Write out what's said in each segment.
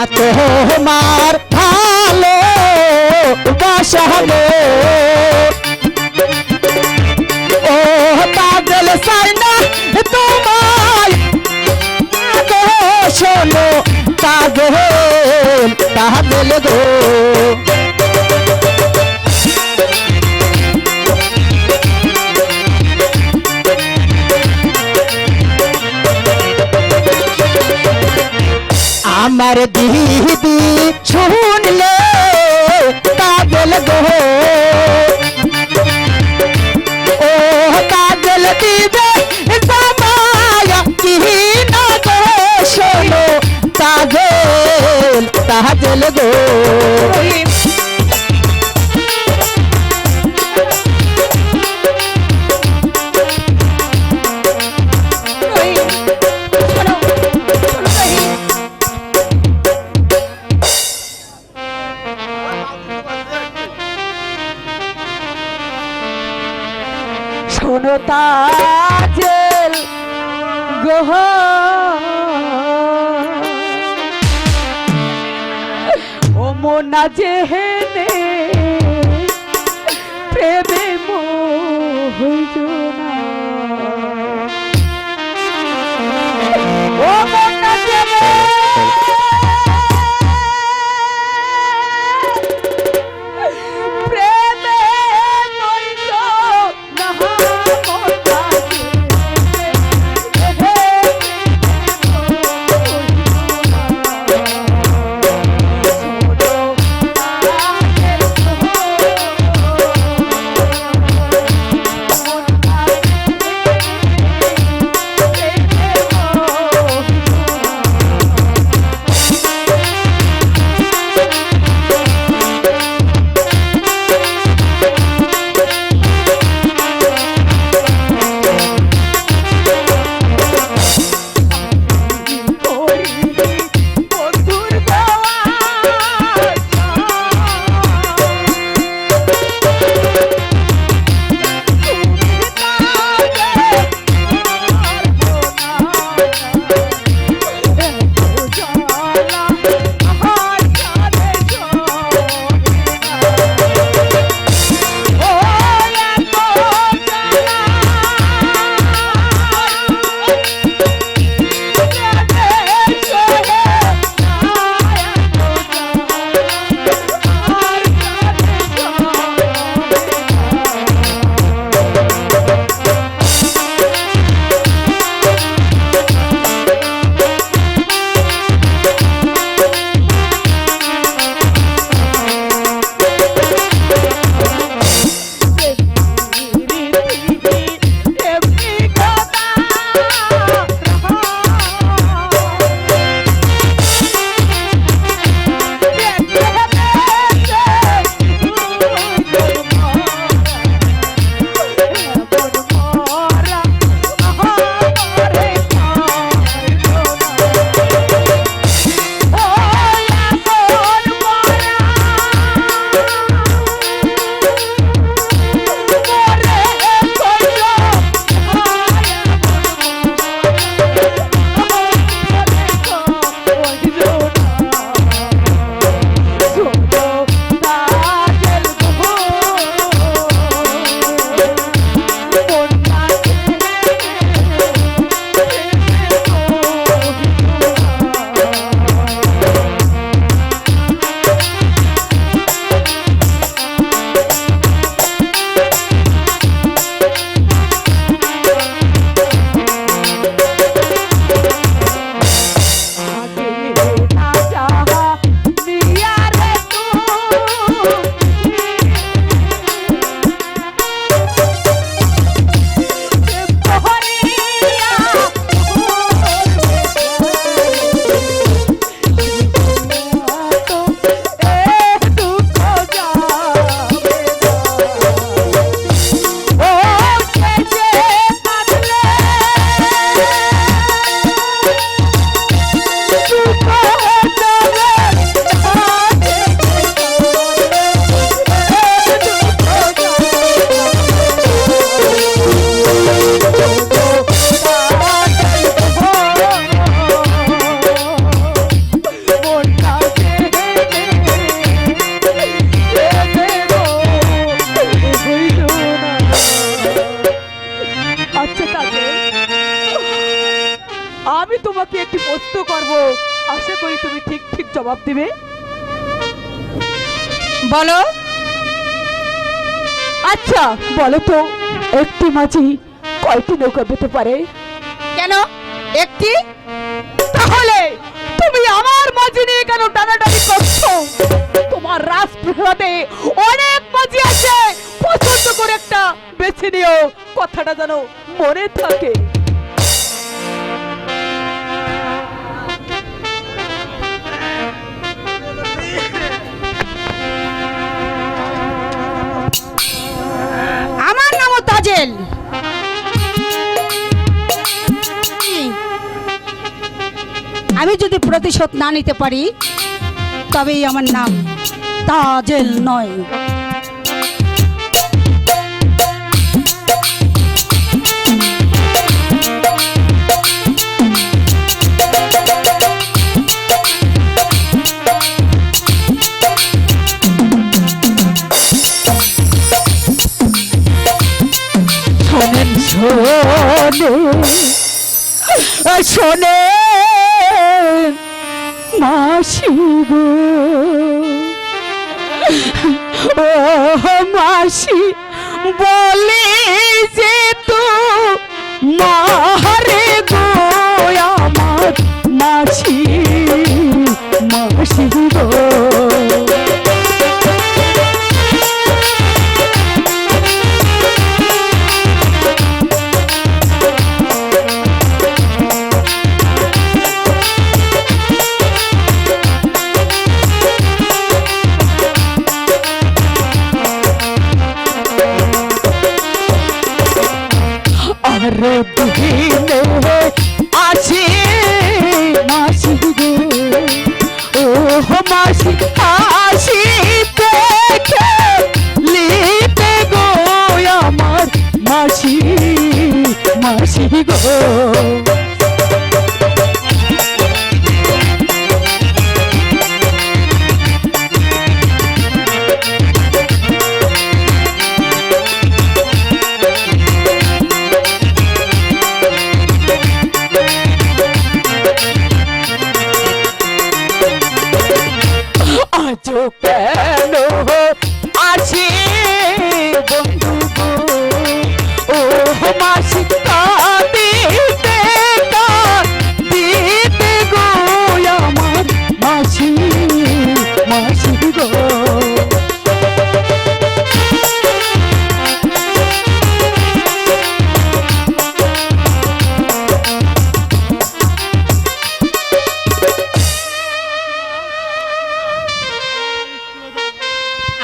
তোমার ভালো বাসালো ও পাগল সাইনা তোমায় শোনো পাগল পাগল গো আমার দিদি শুনলে পাগল গো ও পাগল দিবে জামায়া কি না গো শোনো পাগল পাগল গো শোনো তাজেল গোহ ও মোনা যেহেনে প্রেমে মোহজনা ও মোনা যেহেনে করি তুমি ঠিক ঠিক জবাব দিবে। বলো। আচ্ছা বলো তো, একটি মাঝি কয়টি নৌকা পেতে পারে? কেন একটি? তাহলে তুমি আমার মাঝি নিয়ে কেন টানাটানি করছো? তোমার রাজপ্রাসাদে অনেক মাঝি আছে, পছন্দ করে একটা বেছে নিও, কথাটা যেন মনে থাকে। আমার নামও তাজেল। আমি যদি প্রতিশোধ না নিতে পারি তবেই আমার নাম তাজেল নয়। শোনেন শোনে মাসি গো, ও মাসি বলে যে তো মারে গো আমার মাসি, মাসি গো। আরো দিনে আসি মাসি গো, ও মাসি আসি দেখে লিতে গো আমার মাসি, মাসি গো। আজও কেন আছি বন্ধু গো, ও মাসি কাঁদিতে কাঁদিতে গো আমার মাসি, মাসি গো।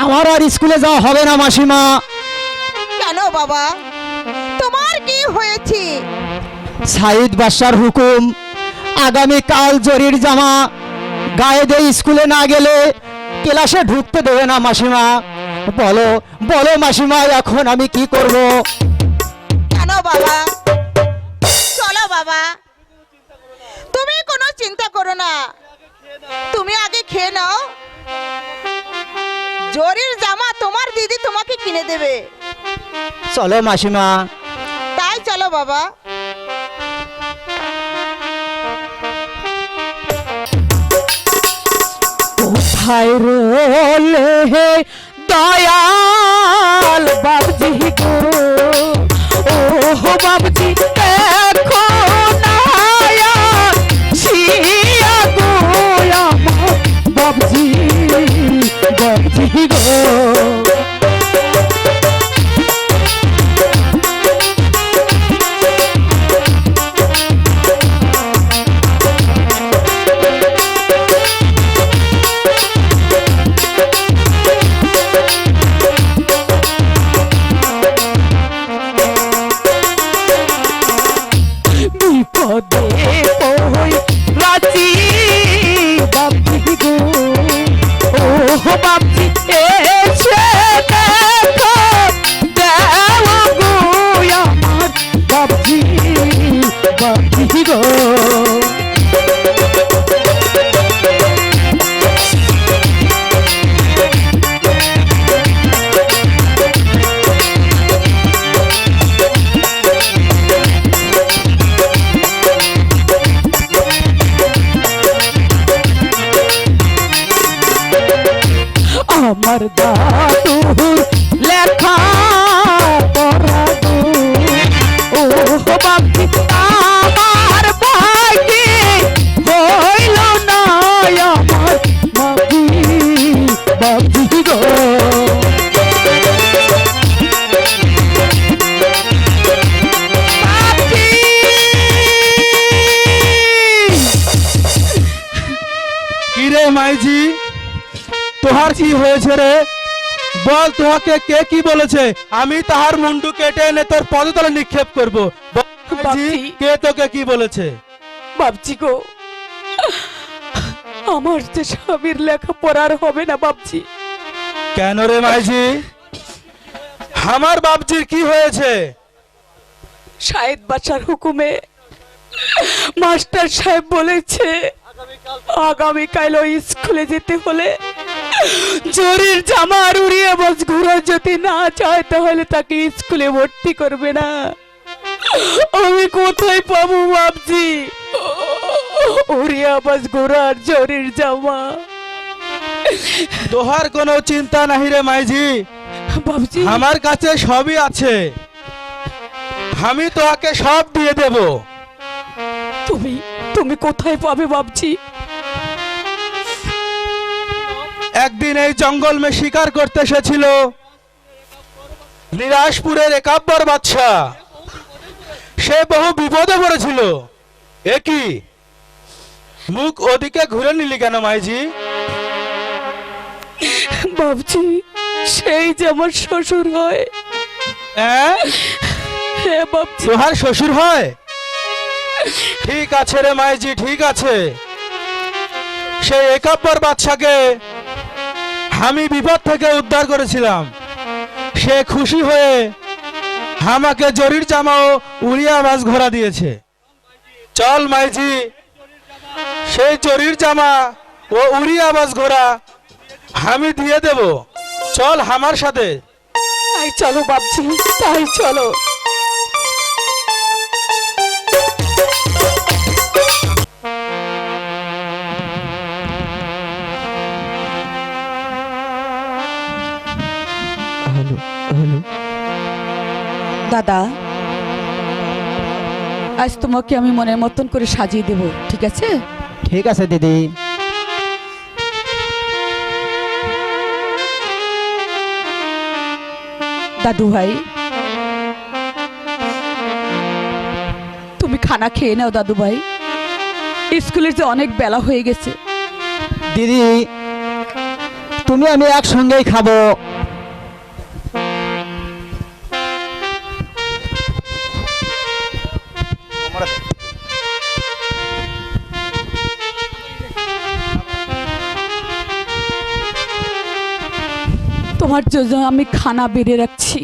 আমার আর স্কুলে যাওয়া হবে না মাসিমা। কেন বাবা, তোমার কি হয়েছে? সাইদ বাদশার হুকুম, আগামী কাল জরির জামা গায়ে দিয়ে স্কুলে না গেলে ক্লাসে ঢুকতে দেবে না মাসিমা। বলো বলো মাসিমা, এখন আমি কি করব? কেন বাবা? চলো বাবা, তুমি কোনো চিন্তা করো না, তুমি আগে খেয়ে নাও। জরির জামা তোমার দিদি তোমাকে কিনে দেবে। চলো মাসিমা। তাই চলো বাবা। কোথায় রোলে হে দয়াল বাবজি গো, ও বাবজি দেখো নায়া শিয়া গো আমার বাবজি, বাবজি গো। আমার দাদুর লেখা পড়া গো। ও বাপজি আমার ভাগ্যে হইল না আমার বাপজি, বাপজি গো। বাপজি! কি রে মাইজি, তোহার কি হয়েছে রে? বল, তোহাকে কে কি বলেছে? আমি তাহার মুন্ডু কেটে এনে তোর পদতলে নিক্ষেপ করব। বল মাইজি, বাপজি। কে তোকে কি বলেছে? বাপজি গো, আমার যে স্বামীর লেখাপড়ার হবে না বাপজি। কেন রে মাইজি, আমার বাপজির কি হয়েছে? সাহেদ বাচ্চার হুকুমে মাস্টার সাহেব বলেছে আগামীকাল ওই স্কুলে যেতে হলে জরির জামা আর উড়িয়ে বস ঘুরা যদি না চায় তাহলে তাকে স্কুলে ভর্তি করবে না। আমি কোথায় পাবো বাপজি উড়িয়া বাস ঘোড়ার জরির জামা? তোহার কোনো চিন্তা নাহি রে মাইজি, বাপজি আমার কাছে সবই আছে, আমি তোহাকে সব দিয়ে দেব। তুমি তুমি কোথায় পাবে বাপজি? একদিন এই জঙ্গল মে শিকার করতে এসেছিল নিরাশপুরের একাব্বর বাদশা, সে বহু বিপদে পড়েছিল। এ কি, মুখ ওদিকে ঘুরে নিলি কেন মাইজি? বাপজি সেই যে আমার শ্বশুর হয়। হ্যাঁ, হ্যাঁ বাপজি। তোহার শ্বশুর হয়? ঠিক আছে রে মাইজি, ঠিক আছে। সেই একাব্বর বাদশাকে আমি বিপদ থেকে উদ্ধার করেছিলাম, সে খুশি হয়ে আমাকে জরির জামা ও উড়িয়া বাস ঘোড়া দিয়েছে। চল মাইজি, সেই জরির জামা ও উড়িয়া বাস ঘোড়া আমি দিয়ে দেব। চল আমার সাথে। তাই চলো বাপজি, তাই চলো। দাদা, আজ তোমাকে আমি মনের মতন করে সাজিয়ে দেব, ঠিক আছে? ঠিক আছে দিদি। দাদু ভাই, তুমি খানা খেয়ে নাও দাদু ভাই, স্কুলের যে অনেক বেলা হয়ে গেছে। দিদি, তুমি আমি একসঙ্গেই খাবো। তোমার জন্য আমি খানা বেড়ে রাখছি।